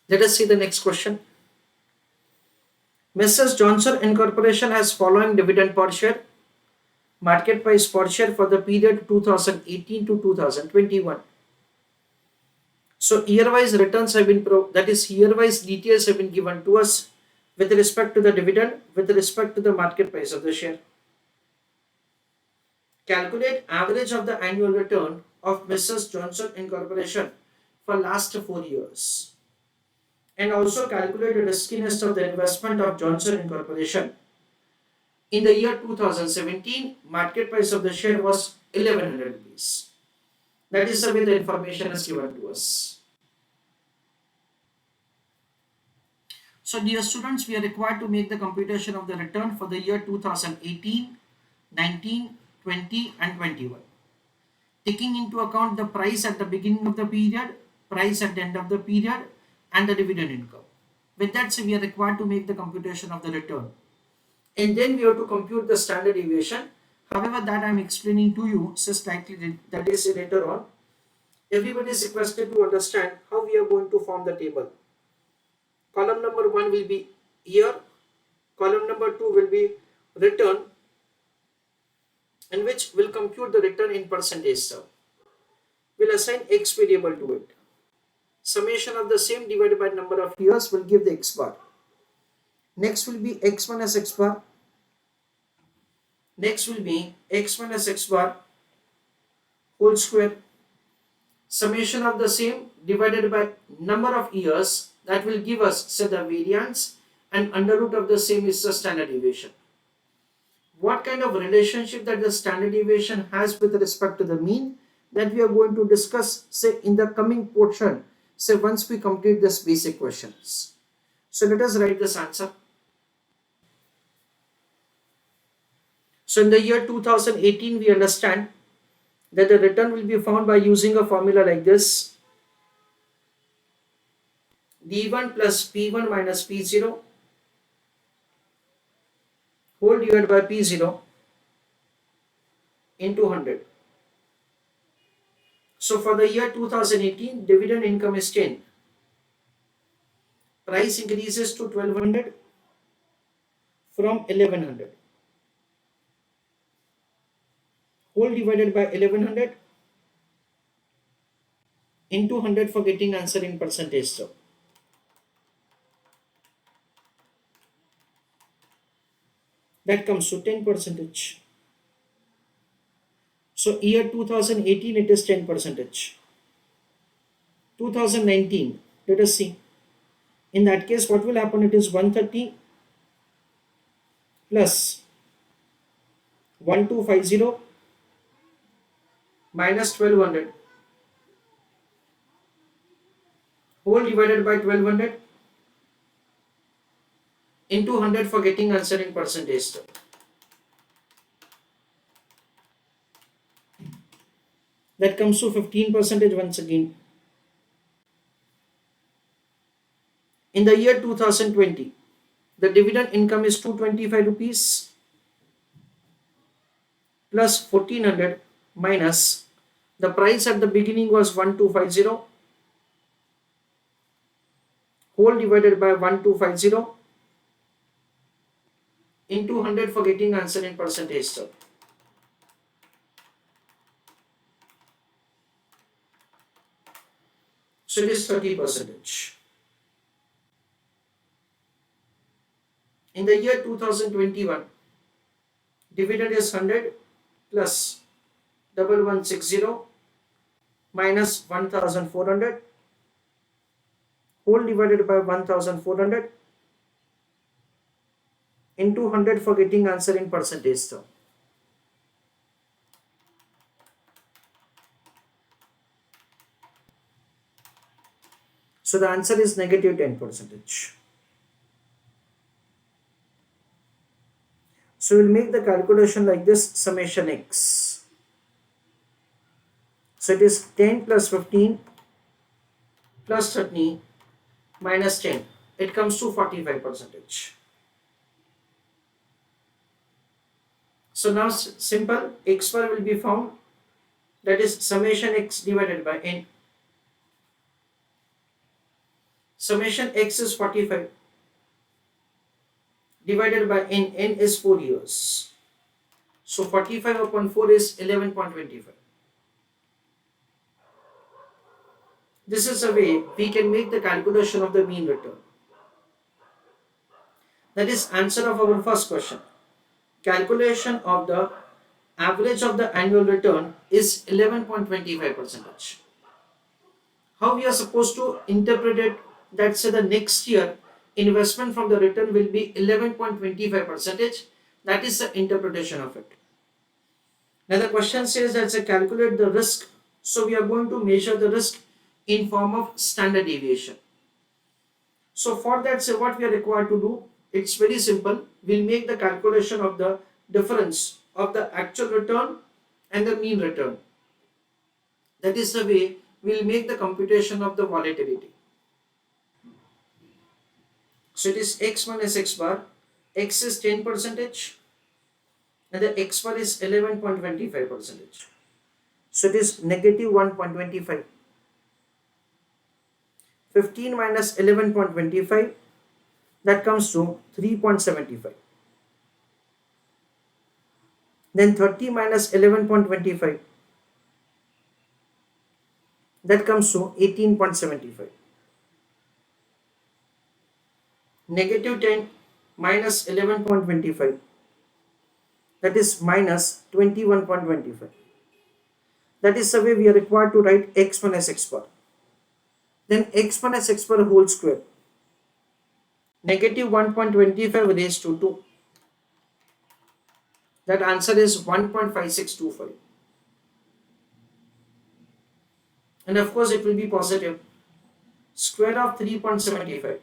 Let us see the next question. Mrs. Jonson Incorporation has following dividend per share, market price per share for the period 2018 to 2021. So year-wise returns have been that is year-wise details have been given to us with respect to the dividend, with respect to the market price of the share. Calculate average of the annual return of Mrs. Jonson Incorporation for last 4 years. And also calculate the riskiness of the investment of Jonson Incorporation. In the year 2017, market price of the share was 1100 rupees. That is the way the information is given to us. So dear students, we are required to make the computation of the return for the year 2018, 19, 20 and 21. Taking into account the price at the beginning of the period, price at the end of the period and the dividend income. With that, we are required to make the computation of the return. And then we have to compute the standard deviation. However, that I am explaining to you slightly, that is later on. Everybody is requested to understand how we are going to form the table. Column number 1 will be year, column number 2 will be return, in which will compute the return in percentage term. We'll assign x variable to it. Summation of the same divided by number of years will give the x bar. Next will be x minus x bar. Next will be x minus x bar whole square. Summation of the same divided by number of years, that will give us say the variance, and under root of the same is the standard deviation. What kind of relationship that the standard deviation has with respect to the mean, that we are going to discuss say in the coming portion, say once we complete this basic questions. So let us write this answer. So in the year 2018, we understand that the return will be found by using a formula like this: D1 plus P1 minus P0 whole divided by P0 into 100. So for the year 2018, dividend income is 10. Price increases to 1200 from 1100. Whole divided by 1100 into 100 for getting answer in percentage term. That comes to 10%. So year 2018 it is 10%. 2019, let us see. In that case, what will happen? It is 130 plus 1250 minus 1200 whole divided by 1200 into 100 for getting answer in percentage term. That comes to 15% once again. In the year 2020, the dividend income is 225 rupees plus 1400 minus the price at the beginning was 1250 whole divided by 1250 into 100 for getting answer in percentage term. So it is 30%. In the year 2021, dividend is 100 plus 1160 minus 1400 whole divided by 1400 into 100 for getting answer in percentage term. So the answer is negative 10%. So we'll make the calculation like this: summation x. So it is 10 plus 15 plus 30 minus 10. It comes to 45%. So now simple x bar will be found, that is summation x divided by n. Summation x is 45 divided by n is 4 years. So 45 upon 4 is 11.25. This is a way we can make the calculation of the mean return. That is answer of our first question. Calculation of the average of the annual return is 11.25%. How we are supposed to interpret it? That say the next year investment from the return will be 11.25%. That is the interpretation of it. Now the question says that say calculate the risk. So we are going to measure the risk in form of standard deviation. So for that, say what we are required to do, it's very simple. We'll make the calculation of the difference of the actual return and the mean return. That is the way we'll make the computation of the volatility. So it is x minus x bar. X is 10% and the x bar is 11.25%. So it is negative 1.25. 15 minus 11.25, that comes to 3.75. Then 30 minus 11.25, that comes to 18.75. Negative 10 minus 11.25, that is minus 21.25. That is the way we are required to write x minus x bar. Then x minus x bar whole square. Negative 1.25 raised to 2. That answer is 1.5625. And of course it will be positive. Square of 3.75.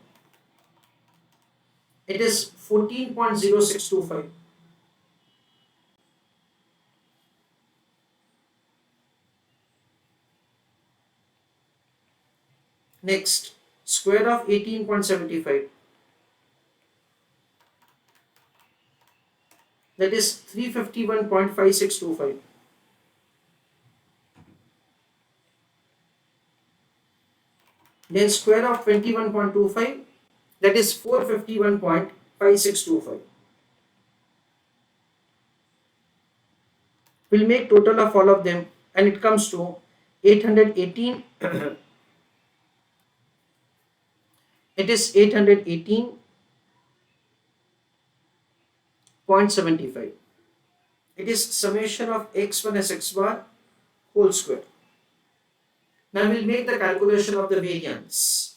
It is 14.0625. Next, square of 18.75. That is 351.5625. Then square of 21.25, that is 451.5625. We'll make total of all of them and it comes to 818. It is 818.75. It is summation of x minus x bar whole square. Now we'll make the calculation of the variance.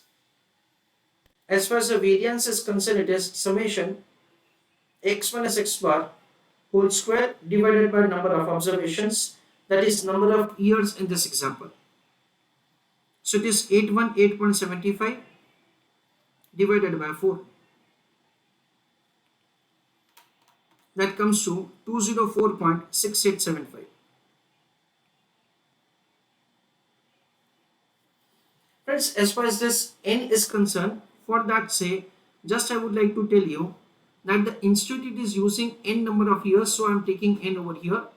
As far as the variance is concerned, it is summation x minus x bar whole square divided by number of observations, that is number of years in this example. So it is 818.75 divided by 4. That comes to 204.6875. Friends, as far as this n is concerned, for that say, just I would like to tell you that the institute is using n number of years, so I am taking n over here.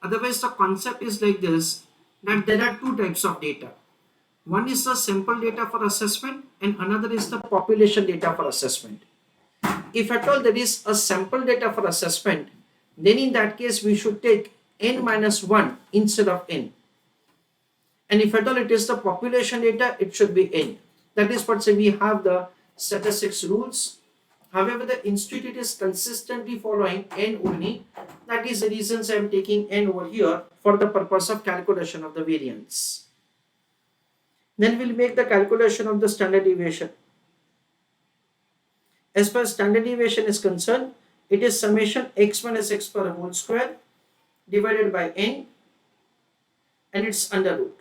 Otherwise the concept is like this, that there are two types of data. One is the sample data for assessment and another is the population data for assessment. If at all there is a sample data for assessment, then in that case we should take n minus 1 instead of n. And if at all it is the population data, it should be n. That is what say we have the statistics rules. However, the institute is consistently following n only. That is the reason I am taking n over here for the purpose of calculation of the variance. Then we'll make the calculation of the standard deviation. As far as standard deviation is concerned, it is summation x minus x bar whole square divided by n and it's under root.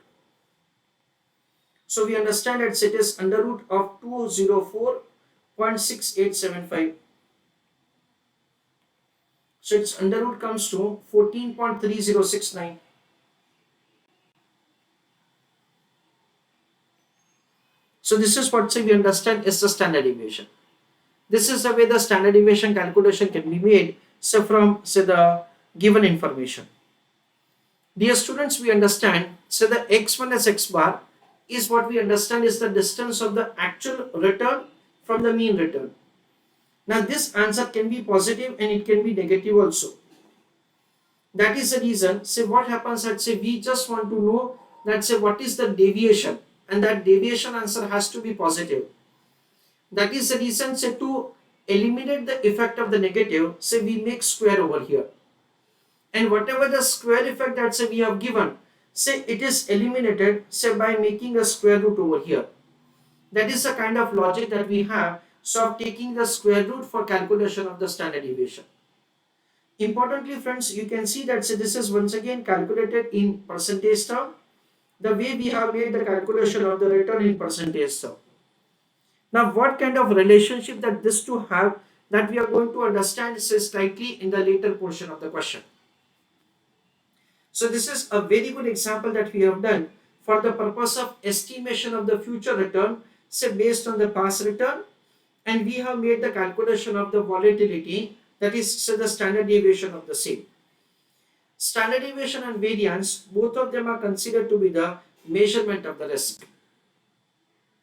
So we understand that it is under root of 204.6875. So its under root comes to 14.3069. So this is what we understand is the standard deviation. This is the way the standard deviation calculation can be made, so from the given information. Dear students, we understand the x minus x bar is what we understand is the distance of the actual return from the mean return. Now this answer can be positive and it can be negative also. That is the reason, say what happens at say we just want to know that say what is the deviation, and that deviation answer has to be positive. That is the reason, say to eliminate the effect of the negative, say we make square over here. And whatever the square effect that say we have given, say it is eliminated say by making a square root over here. That is the kind of logic that we have, so of taking the square root for calculation of the standard deviation. Importantly friends, you can see that say this is once again calculated in percentage term, the way we have made the calculation of the return in percentage term. Now what kind of relationship that this two have, that we are going to understand say slightly in the later portion of the question. So this is a very good example that we have done for the purpose of estimation of the future return, say based on the past return, and we have made the calculation of the volatility, that is say the standard deviation of the same. Standard deviation and variance, both of them are considered to be the measurement of the risk.